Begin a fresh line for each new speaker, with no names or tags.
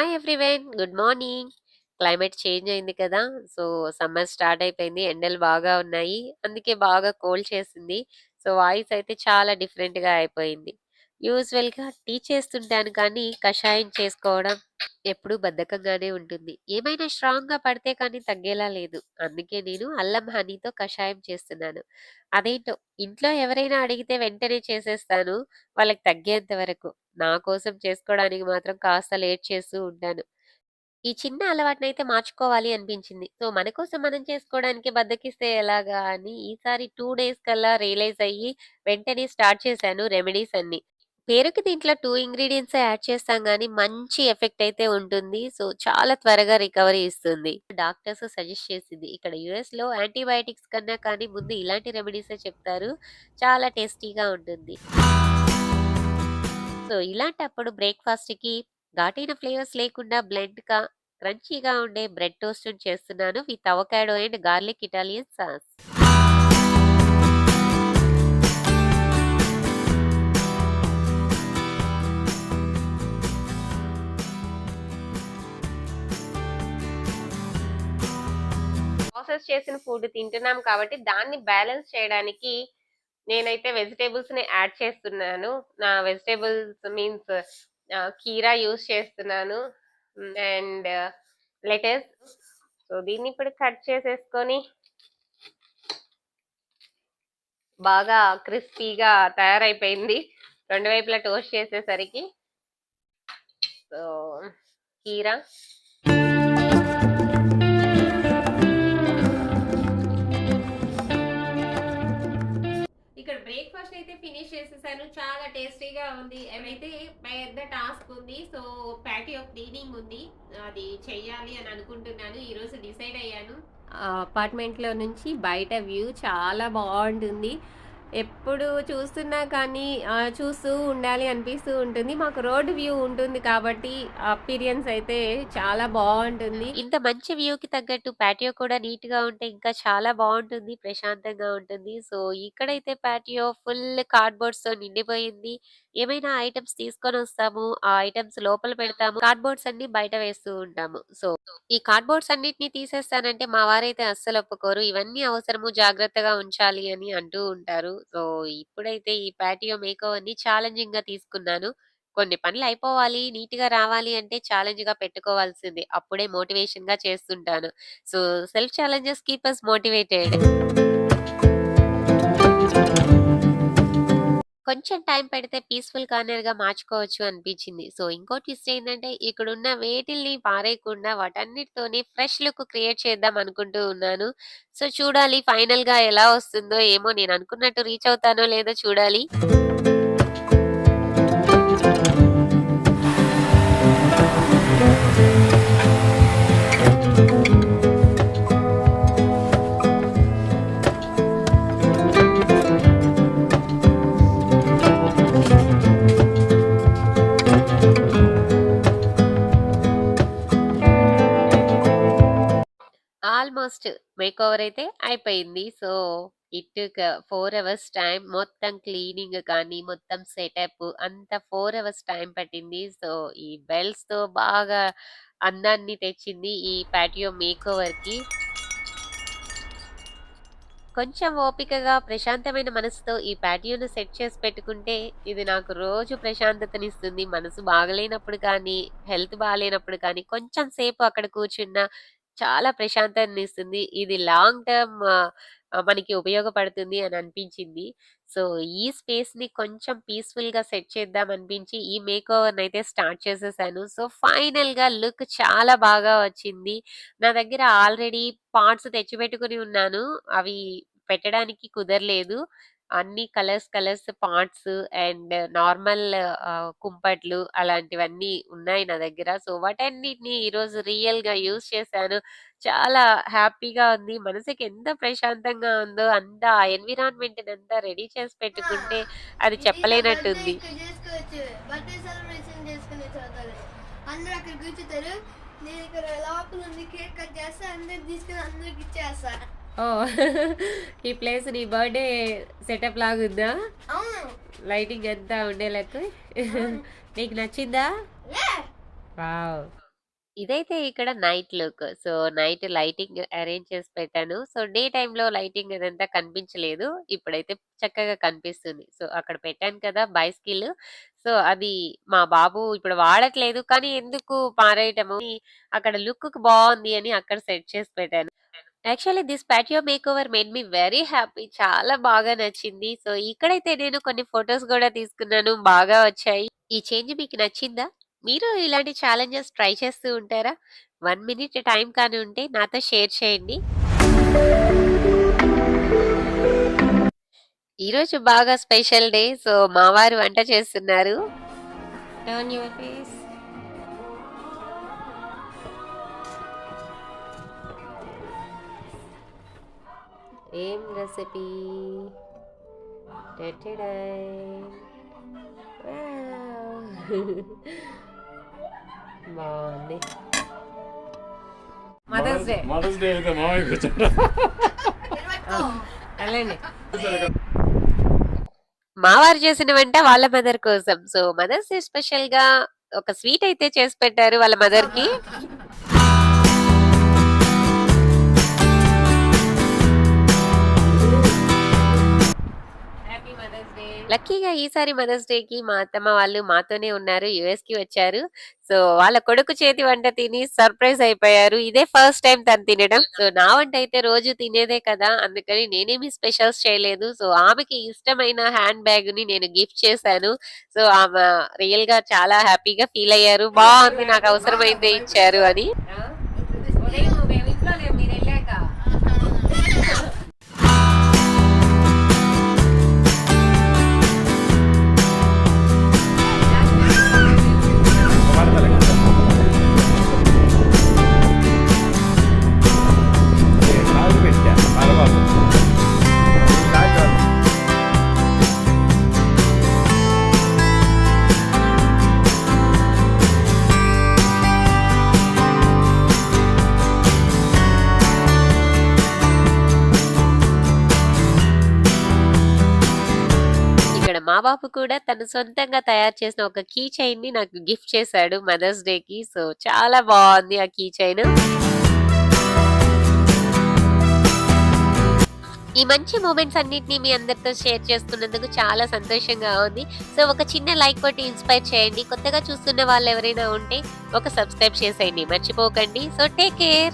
Hi everyone. Good morning. Climate change అయింది కదా! So, summer start అయిపోయింది. ఎండలు బాగా ఉన్నాయి. అందుకే బాగా కోల్డ్ చేసింది. సో, వాయిస్ అయితే చాలా డిఫరెంట్‌గా అయిపోయింది. యూజువల్‌గా టీ చేస్తుంటాను కానీ, కషాయం చేసుకోవడం ఎప్పుడూ బద్ధకంగానే ఉంటుంది. ఏమైనా స్ట్రాంగ్‌గా పడితే కానీ తగ్గేలా లేదు. అందుకే నేను అల్లం హనీతో కషాయం చేస్తున్నాను. అదేంటో ఇంట్లో ఎవరైనా అడిగితే వెంటనే చేసేస్తాను. వాళ్ళకి తగ్గేంత వరకు. నా కోసం చేసుకోవడానికి మాత్రం కాస్త లేట్ చేస్తూ ఉంటాను. ఈ చిన్న అలవాటునైతే మార్చుకోవాలి అనిపించింది. సో, మన కోసం మనం చేసుకోవడానికి బద్ధకిస్తే ఎలాగా అని ఈసారి 2 డేస్ కల్లా రియలైజ్ అయ్యి వెంటనే స్టార్ట్ చేశాను రెమెడీస్ అన్నీ. పేరుకి దీంట్లో 2 ఇంగ్రీడియెంట్సే యాడ్ చేస్తాం గానీ మంచి ఎఫెక్ట్ అయితే ఉంటుంది. సో, చాలా త్వరగా రికవరీ ఇస్తుంది. డాక్టర్స్ సజెస్ట్ చేసింది. ఇక్కడ యూఎస్‌లో యాంటీబయోటిక్స్ కన్నా కానీ ముందు ఇలాంటి రెమెడీసే చెప్తారు. చాలా టేస్టీగా ఉంటుంది. సో, ఇలాంటప్పుడు బ్రేక్‌ఫాస్ట్‌కి ఘాటైన ఫ్లేవర్స్ లేకుండా బ్లెండ్‌గా, క్రంచీగా ఉండే బ్రెడ్ టోస్ట్‌ని చేస్తున్నాను with avocado and garlic Italian sauce. Process చేసిన ఫుడ్ తింటున్నాం కాబట్టి దాన్ని బ్యాలెన్స్ చేయడానికి నేనైతే వెజిటబుల్స్‌ని యాడ్ చేస్తున్నాను. నా వెజిటబుల్స్ మీన్స్ కీరా యూజ్ చేస్తున్నాను. And lettuce. సో, దీన్ని ఇప్పుడు కట్ చేసేసుకొని బాగా క్రిస్పీగా తయారైపోయింది. 2 వైపులా టోస్ట్ చేసేసరికి. సో, కీరా ఇక్కడ బ్రేక్‌ఫాస్ట్ అయితే ఫినిష్ చేసేసాను. చాలా టేస్టీగా ఉంది. ఏమైతే పెద్ద టాస్క్ ఉంది. సో, ప్యాటియో క్లీనింగ్ ఉంది. అది చెయ్యాలి అని అనుకుంటున్నాను. ఈరోజు డిసైడ్ అయ్యాను. అపార్ట్మెంట్‌లో నుంచి బయట వ్యూ చాలా బావుంటుంది. ఎప్పుడు చూస్తున్నా కానీ చూస్తూ ఉండాలి అనిపిస్తూ ఉంటుంది. మాకు రోడ్ వ్యూ ఉంటుంది కాబట్టి అపిరియన్స్ అయితే చాలా బావుంటుంది. ఇంత మంచి వ్యూకి తగ్గట్టు పాటియో కూడా నీట్‌గా ఉంటే ఇంకా చాలా బావుంటుంది. ప్రశాంతంగా ఉంటుంది. సో, ఇక్కడైతే పాటియో ఫుల్ కార్డ్‌బోర్డ్స్‌తో నిండిపోయింది. ఏమైనా ఐటెమ్స్ తీసుకొనొస్తాము. ఆ ఐటెమ్స్ లోపల పెడతాము. కార్డ్‌బోర్డ్స్ అన్నీ బయట వేస్తూ ఉంటాము. సో, ఈ కార్డ్‌బోర్డ్స్ అన్నిటిని తీసేస్తానంటే మా వారైతే అస్సలు ఒప్పుకోరు. ఇవన్నీ అవసరము జాగ్రత్తగా ఉంచాలి అని అంటూ ఉంటారు. సో, ఇప్పుడైతే ఈ పాటియో మేకోవర్‌ని ఛాలెంజింగ్‌గా తీసుకున్నాను. కొన్ని పనులు అయిపోవాలి, నీట్‌గా రావాలి అంటే ఛాలెంజ్‌గా పెట్టుకోవాల్సిందే. అప్పుడే మోటివేషన్‌గా చేస్తుంటాను. So, self challenges keep us motivated. కొంచెం టైం పెడితే పీస్‌ఫుల్ కార్నర్‌గా మార్చుకోవచ్చు అనిపించింది. సో, ఇంకో ట్విస్ట్ ఏంటంటే ఇక్కడున్న వేటిల్ని పారేయకుండా వాటన్నిటితోని ఫ్రెష్ లుక్ క్రియేట్ చేద్దాం అనుకుంటూ ఉన్నాను. సో, చూడాలి ఫైనల్‌గా ఎలా వస్తుందో ఏమో నేను అనుకున్నట్టు రీచ్ అవుతానో లేదో చూడాలి. ఆల్మోస్ట్ మేకోవర్ అయితే అయిపోయింది. So, it took 4 hours time. మొత్తం క్లీనింగ్ కానీ, మొత్తం సెటప్ అంతా 4 అవర్స్ టైం పట్టింది. సో, ఈ బెల్స్‌తో బాగా అందాన్ని తెచ్చింది ఈ పాటియో మేకోవర్‌కి. కొంచెం ఓపికగా, ప్రశాంతమైన మనసుతో ఈ పాటియోను సెట్ చేసి పెట్టుకుంటే, ఇది నాకు రోజు ప్రశాంతతనిస్తుంది. మనసు బాగలేనప్పుడు కానీ, హెల్త్ బాలేనప్పుడు కానీ, కొంచెం సేపు అక్కడ కూర్చున్నా చాలా ప్రశాంతతనిస్తుంది. ఇది లాంగ్ టర్మ్ మనకి ఉపయోగపడుతుంది అని అనిపించింది. సో, ఈ స్పేస్‌ని కొంచెం పీస్‌ఫుల్‌గా సెట్ చేద్దాం అనిపించి, ఈ మేకోవర్‌నయితే స్టార్ట్ చేసేసాను. సో, ఫైనల్‌గా లుక్ చాలా బాగా వచ్చింది. నా దగ్గర ఆల్రెడీ పాట్స్ తెచ్చిపెట్టుకొని ఉన్నాను. అవి పెట్టడానికి కుదరలేదు. అన్ని కలర్స్ పాట్స్ అండ్ నార్మల్ కుంపట్లు అలాంటివన్నీ ఉన్నాయి నా దగ్గర. సో, వాటన్నిటిని ఈరోజు రియల్‌గా యూజ్ చేశాను. చాలా హ్యాపీగా ఉంది. మనసుకి ఎంత ప్రశాంతంగా ఉందో అంత ఆ ఎన్విరాన్మెంట్‌నంతా రెడీ చేసి
ఆ!
పెట్టుకుంటే అది
ఇది నా బర్త్‌డే
చెప్పలేనట్టుంది.
ఇక్కడ చేసుకోవచ్చు. బర్త్‌డే సెలబ్రేషన్ చేసుకునే చోటది. అందరూ అక్కడ కూర్చుంటారు. నేను ఇక్కడ లోపలుండి కేక్ కట్ చేస్తా. అందరికి తీసుకొని అందరికి ఇచ్చేస్తా.
ఓహ్! ఈ ప్లేస్ నీ బర్త్‌డే సెటప్ లాగుందా?
అవును.
లైటింగ్ అంతా ఉండే లెక్క.
అవును.
నీకు నచ్చిందా?
యా!
వావ్! ఇదైతే ఇక్కడ night look. So, night lighting arrange చేసి పెట్టాను. సో, డే టైమ్‌లో లైటింగ్ అదంతా కనిపించలేదు. ఇప్పుడైతే చక్కగా కనిపిస్తుంది. సో, అక్కడ పెట్టాను కదా బైసికిల్. సో, అది మా బాబు ఇప్పుడు వాడట్లేదు. కానీ ఎందుకు పారేయటము అని అక్కడ లుక్‌కి బావుంది అని అక్కడ సెట్ చేసి పెట్టాను. Actually this patio makeover made me very happy. చాలా బాగా నచ్చింది. సో, ఇక్కడైతే నేను కొన్ని ఫోటోస్ గూడా తీసుకున్నాను. బాగా వచ్చాయి. ఈ చేంజ్ మీకు నచ్చిందా? మీరు ఇలాంటి ఛాలెంజెస్ ట్రై చేస్తూ ఉంటారా? 1 మినిట్ టైం కానీ ఉంటే నాతో షేర్ చేయండి. ఈరోజు బాగా స్పెషల్ డే. సో, మా వారు వంట చేస్తున్నారు. Turn your face. ఏం రెసిపీ? టటడై. వావ్! బావుంది. Mother's Day.
మదర్స్ డే అయితే మామయ్య కూర్చోండి.
వెళ్ళండి. మా వారు చేసిన వంట వాళ్ళ మదర్ కోసం. సో, మదర్స్ డే స్పెషల్‌గా ఒక స్వీట్ అయితే చేసి పెట్టారు వాళ్ళ మదర్‌కి. Happy Mother's Day. లక్కీగా ఈసారి మదర్స్ డేకి మా అత్తమ్మ వాళ్ళు మాతోనే ఉన్నారు. యూఎస్‌కి వచ్చారు. సో, వాళ్ళ కొడుకు చేతి వంట తిని సర్ప్రైజ్ అయిపోయారు. ఇదే ఫస్ట్ టైమ్ తను తినడం. సో, నా వంట అయితే రోజు తినేదే కదా! అందుకని నేనేమి స్పెషల్స్ చేయలేదు. సో, ఆమెకి ఇష్టమైన హ్యాండ్ బ్యాగ్‌ని నేను గిఫ్ట్ చేశాను. సో, ఆమె రియల్‌గా చాలా హ్యాపీగా ఫీల్ అయ్యారు. బావుంది, నాకు అవసరమైందే ఇచ్చారు అని. ఉదయం మేము ఇంట్లో లేము మీరెళ్ళాక.
కాలు పెట్టా తర్వాత
ఇక్కడ మా బాబు కూడా తను సొంతంగా తయారు చేసిన ఒక కీ చైన్ ని నాకు గిఫ్ట్ చేశాడు మదర్స్ డే కి. సో, చాలా బాగుంది ఆ కీ చైన్. ఈ మంచి మూమెంట్స్ అన్నిటిని మీ అందరితో షేర్ చేసుకున్నందుకు చాలా సంతోషంగా ఉంది. సో, ఒక చిన్న లైక్ కొట్టి ఇన్స్పైర్ చేయండి. కొత్తగా చూస్తున్న వాళ్ళు ఎవరైనా ఉంటే ఒక సబ్స్క్రైబ్ చేసేయండి మర్చిపోకండి. So, take care.